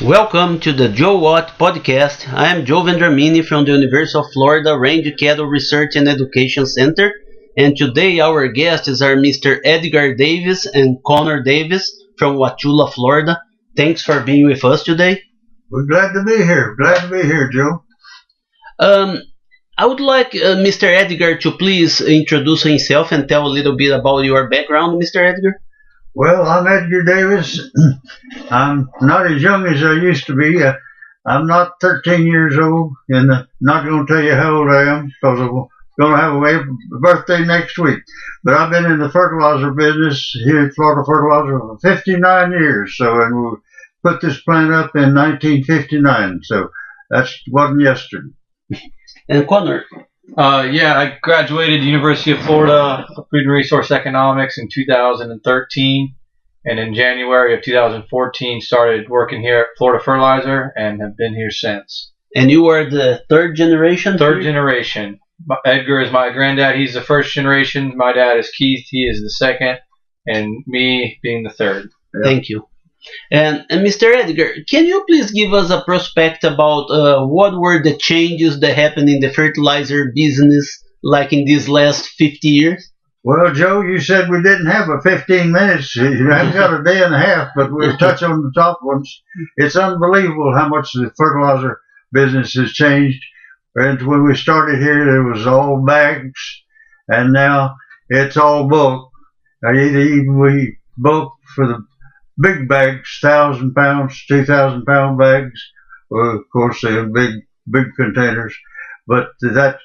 Welcome to the Joe Watt podcast. I am Joao Vendramini from the University of Florida Range Cattle Research and Education Center, and today our guests are Mr. Edgar Davis and Connor Davis from Wauchula, Florida. Thanks for being with us today. We're glad to be here. Glad to be here, Joe. Um, I would like Mr. Edgar to please introduce himself and tell a little bit about your background, Mr. Edgar. Well, I'm Edgar Davis. I'm not as young as I used to be. I'm not 13 years old, and not going to tell you how old I am because I'm going to have a birthday next week. But I've been in the fertilizer business here at Florida Fertilizer for 59 years. And we put this plant up in 1959. So that wasn't yesterday. And Connor. I graduated University of Florida Food and Resource Economics in 2013, and in January of 2014 started working here at Florida Fertilizer and have been here since. And you are the third generation? Third generation. Edgar is my granddad. He's the first generation. My dad is Keith. He is the second, and me being the third. Yeah. Thank you. And Mr. Edgar, can you please give us a prospect about what were the changes that happened in the fertilizer business like in these last 50 years? Well, Joe, you said we didn't have a 15 minutes. You haven't got a day and a half, but we'll touch on the top ones. It's unbelievable how much the fertilizer business has changed. And when we started here, it was all bags, and now it's all bulk. We bulk for the big bags, 1,000 pounds, 2,000 pound bags. Well, of course, they're big containers. But that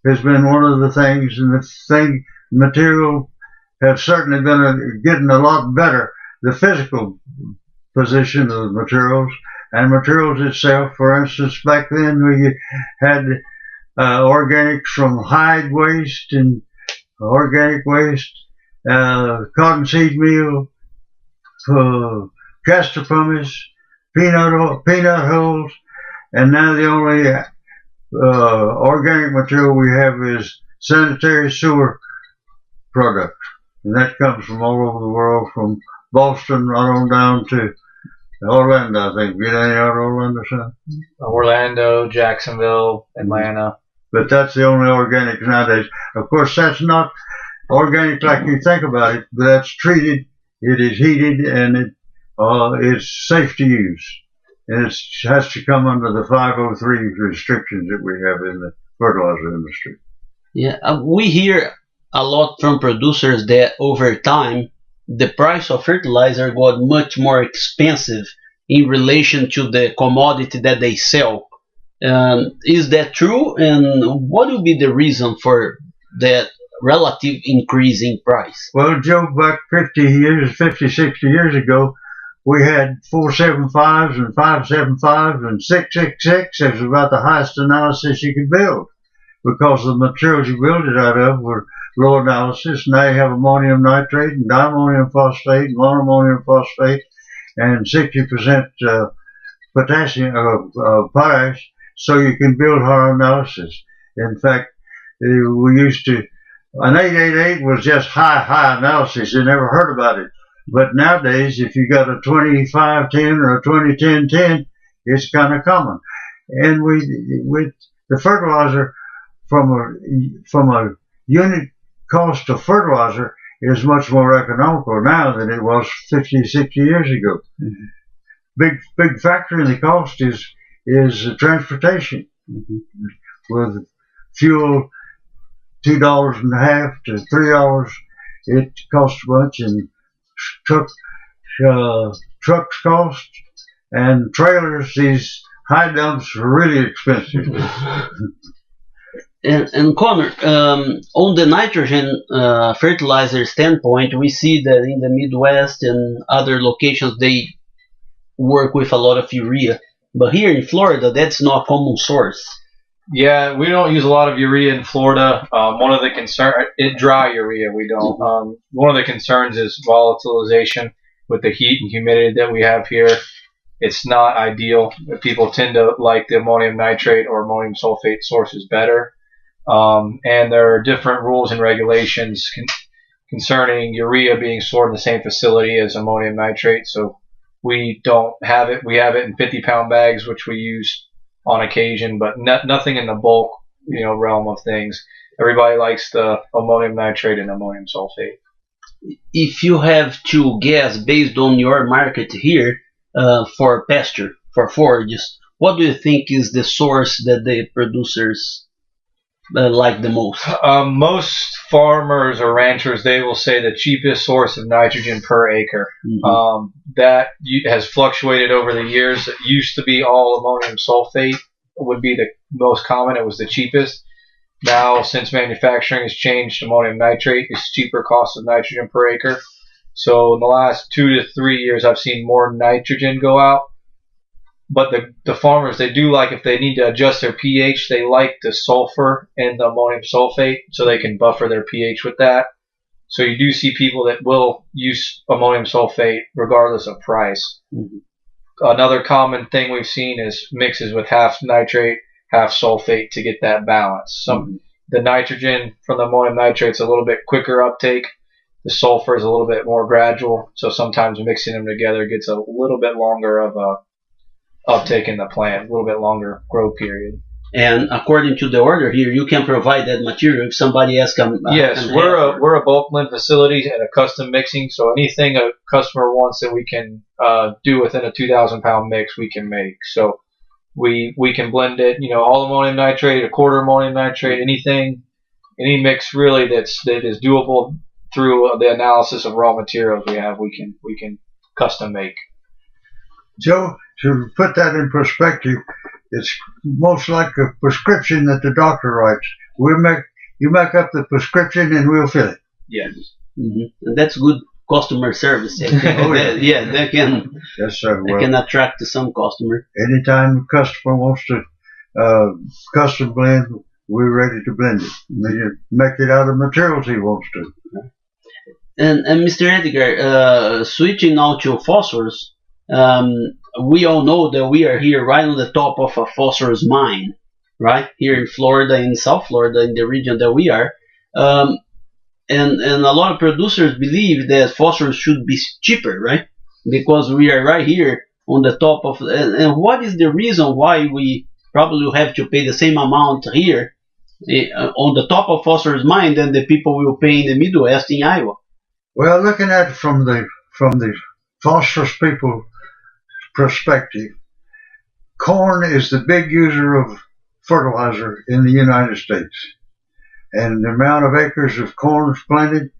has been one of the things, and material have certainly been getting a lot better. The physical position of the materials and materials itself. For instance, back then we had organics from hide waste and organic waste, cottonseed meal, castor pumice, peanut hulls, and now the only organic material we have is sanitary sewer product, and that comes from all over the world, from Boston right on down to Orlando. I think. Get any out of Orlando, son? Orlando, Jacksonville, Atlanta. But that's the only organic nowadays. Of course, that's not organic like you think about it, but that's treated. It is heated, and it's safe to use. And it has to come under the 503 restrictions that we have in the fertilizer industry. Yeah, we hear a lot from producers that over time the price of fertilizer got much more expensive in relation to the commodity that they sell. Is that true? And what would be the reason for that relative increase in price? Well, Joe, back 60 years ago, we had 475s and 575s and 666 as about the highest analysis you could build, because the materials you build it out of were low analysis. Now you have ammonium nitrate and diammonium phosphate and monoammonium phosphate and 60% potash, so you can build higher analysis. In fact, we used to, an 888 was just high analysis. You never heard about it. But nowadays, if you got a 2510 or a 201010, it's kind of common. And with the fertilizer, from a unit cost of fertilizer, is much more economical now than it was 50, 60 years ago. Mm-hmm. Big factor in the cost is transportation. Mm-hmm. With fuel, $2.50 to $3, it costs much, and trucks cost, and trailers, these high dumps, are really expensive. And Connor, on the nitrogen fertilizer standpoint, we see that in the Midwest and other locations they work with a lot of urea, but here in Florida that's not a common source. Yeah, we don't use a lot of urea in Florida. One of the dry urea we don't. One of the concerns is volatilization with the heat and humidity that we have here. It's not ideal. People tend to like the ammonium nitrate or ammonium sulfate sources better. And there are different rules and regulations concerning urea being stored in the same facility as ammonium nitrate. So we don't have it. We have it in 50-pound bags, which we use on occasion, but nothing in the bulk, realm of things. Everybody likes the ammonium nitrate and ammonium sulfate. If you have to guess based on your market here for pasture, for forages, what do you think is the source that the producers like the most? Most farmers or ranchers, they will say the cheapest source of nitrogen per acre. That has fluctuated over the years. It used to be all ammonium sulfate would be the most common. It was the cheapest. Now, since manufacturing has changed, ammonium nitrate is cheaper cost of nitrogen per acre. So in the last 2 to 3 years, I've seen more nitrogen go out. But the farmers, they do like, if they need to adjust their pH, they like the sulfur and the ammonium sulfate so they can buffer their pH with that. So you do see people that will use ammonium sulfate regardless of price. Another common thing we've seen is mixes with half nitrate, half sulfate to get that balance. The nitrogen from the ammonium nitrate is a little bit quicker uptake. The sulfur is a little bit more gradual. So sometimes mixing them together gets a little bit longer of a uptake in the plant, a little bit longer grow period. And according to the order here, you can provide that material if somebody asks. Yes, we're a bulk blend facility and a custom mixing. So anything a customer wants that we can do within a 2,000-pound mix, we can make. So we can blend it, all ammonium nitrate, a quarter ammonium nitrate, any mix really that is doable through the analysis of raw materials we have. We can custom make. Joe, to put that in perspective, it's most like a prescription that the doctor writes. You make up the prescription and we'll fill it. Yes. And that's good customer service. They can. Yes, sir. They can attract some customer. Anytime a customer wants to custom blend, we're ready to blend it. Make it out of materials he wants to. And Mr. Edgar, switching now to phosphorus. We all know that we are here right on the top of a phosphorus mine, right? Here in Florida, in South Florida, in the region that we are. And a lot of producers believe that phosphorus should be cheaper, right? Because we are right here on the top of... And what is the reason why we probably have to pay the same amount here on the top of phosphorus mine than the people will pay in the Midwest in Iowa? Well, looking at it from the phosphorus people perspective, corn is the big user of fertilizer in the United States, and the amount of acres of corn planted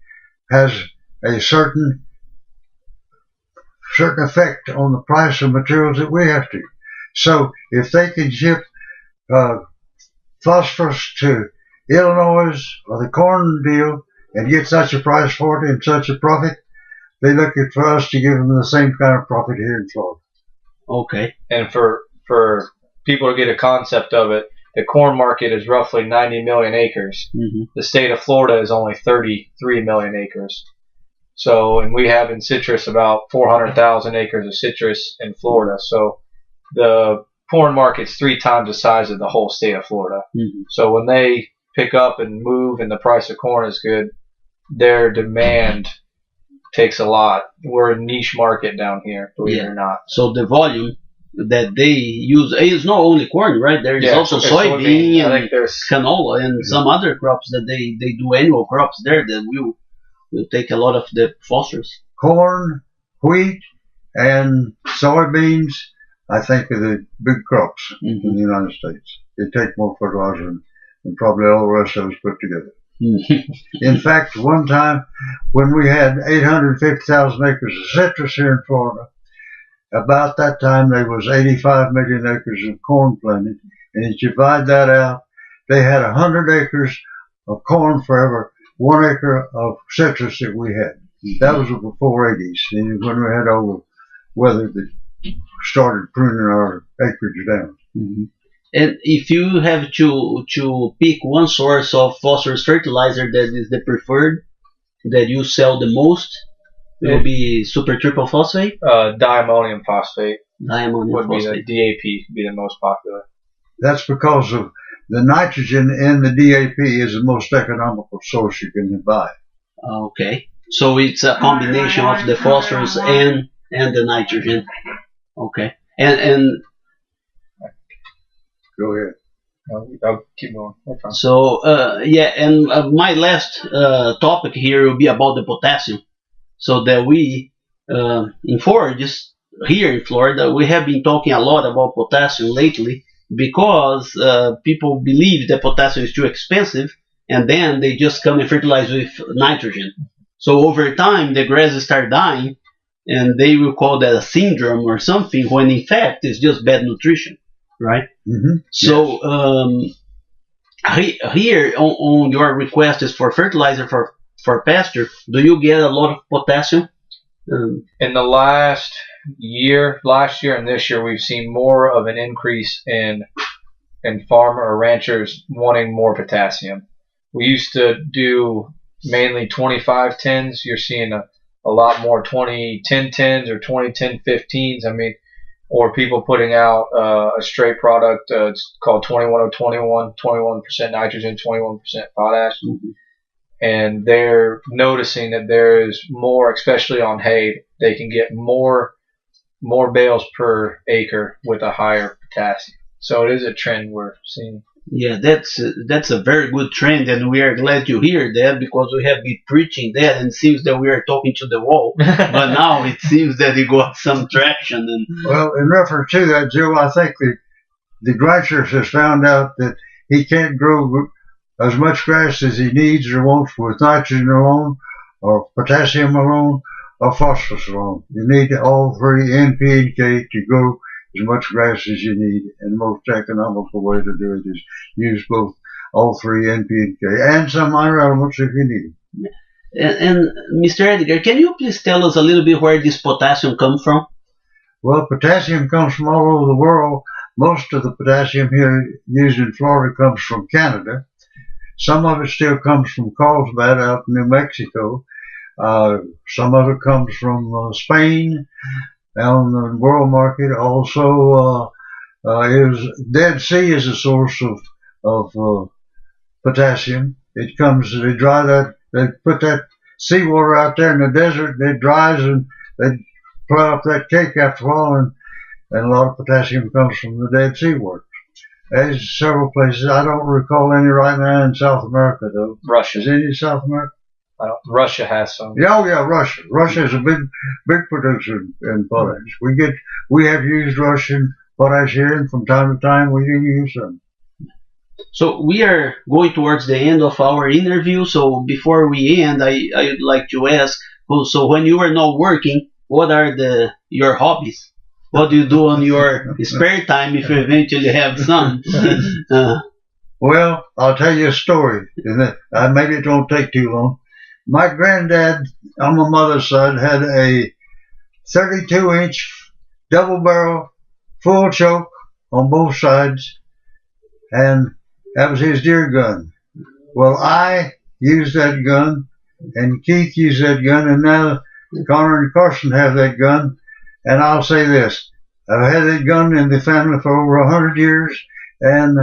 has a certain effect on the price of materials that we have to. So if they can ship phosphorus to Illinois or the corn deal and get such a price for it and such a profit, they look at for us to give them the same kind of profit here in Florida. Okay. And for people to get a concept of it, the corn market is roughly 90 million acres. The state of Florida is only 33 million acres. So, and we have in citrus about 400,000 acres of citrus in Florida. So the corn market's 3 times the size of the whole state of Florida. So when they pick up and move and the price of corn is good, their demand takes a lot. We're a niche market down here, believe it or not. So the volume that they use is not only corn, right? There is also soybean and canola and some other crops that they do annual crops there that will take a lot of the phosphorus. Corn, wheat, and soybeans, I think, are the big crops in the United States. They take more fertilizer than probably all the rest of us put together. In fact, one time when we had 850,000 acres of citrus here in Florida, about that time there was 85 million acres of corn planted, and if you divide that out, they had 100 acres of corn for every 1 acre of citrus that we had. That was before 80s, and when we had all the weather that started pruning our acreage down. And if you have to pick one source of phosphorus fertilizer that is the preferred, that you sell the most, it will be super triple phosphate? Diammonium phosphate. Diammonium phosphate. Be the DAP, be the most popular. That's because of the nitrogen in the DAP is the most economical source you can buy. Okay. So it's a combination of the phosphorus and And the nitrogen. Okay. And Go ahead. I'll keep going. That's fine. so and my last topic here will be about the potassium. So that we in forages here in Florida, we have been talking a lot about potassium lately because people believe that potassium is too expensive, and then they just come and fertilize with nitrogen. So over time, the grasses start dying, and they will call that a syndrome or something, when in fact it's just bad nutrition, right? Mm-hmm. So here on your request is for fertilizer for pasture, do you get a lot of potassium? In the last year and this year, we've seen more of an increase in farmer or ranchers wanting more potassium. We used to do mainly 25-10s. You're seeing a lot more 20-10-10s or 20-10-15s. I mean, or people putting out a straight product. It's called 21-0-21, 21% nitrogen, 21% potash. Mm-hmm. And they're noticing that there is more, especially on hay, they can get more bales per acre with a higher potassium. So it is a trend we're seeing. Yeah, that's a very good trend, and we are glad to hear that, because we have been preaching that, and it seems that we are talking to the wall. But now it seems that it got some traction. And Well, in reference to that, Joe, I think the ranchers has found out that he can't grow as much grass as he needs or wants with nitrogen alone, or potassium alone, or phosphorus alone. You need all three, N, P, and K, to grow as much grass as you need. And the most economical way to do it is use both, all three, N, P, and K, and some minor elements if you need them. and Mr. Edgar, can you please tell us a little bit where this potassium comes from? Well, potassium comes from all over the world. Most of the potassium here used in Florida comes from Canada. Some of it still comes from Carlsbad out in New Mexico. Some of it comes from Spain on the world market. Also, Dead Sea is a source of potassium. It comes, they dry that, they put that seawater out there in the desert, it dries, and they put up that cake after a while, and a lot of potassium comes from the Dead Sea works. There's several places. I don't recall any right now in South America, though. Russia. Is any in South America? Russia has some. Yeah, Russia. Russia is a big producer in potash. We have used Russian potash here, and from time to time we do use some. So we are going towards the end of our interview. So before we end, I would like to ask, so when you are not working, what are your hobbies? What do you do on your spare time, if you eventually have some? Well, I'll tell you a story, and maybe it won't take too long. My granddad, on my mother's side, had a 32-inch double barrel full choke on both sides, and that was his deer gun. Well, I used that gun, and Keith used that gun, and now Connor and Carson have that gun. And I'll say this, I've had that gun in the family for over 100 years, and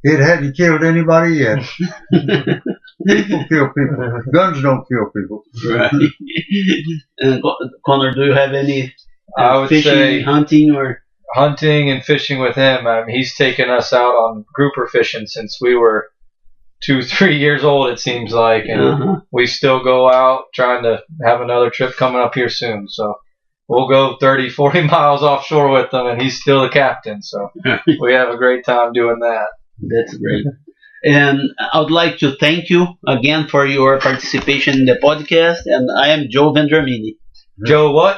it hadn't killed anybody yet. People kill people. Guns don't kill people. Right. And Connor, do you have any I would fishing, say hunting, or hunting and fishing with him? I mean, he's taken us out on grouper fishing since we were 2-3 years old, it seems like, and we still go out trying to have another trip coming up here soon. So we'll go 30-40 miles offshore with him, and he's still the captain. So we have a great time doing that. That's great. And I would like to thank you again for your participation in the podcast. And I am Joao Vendramini. Joe, what?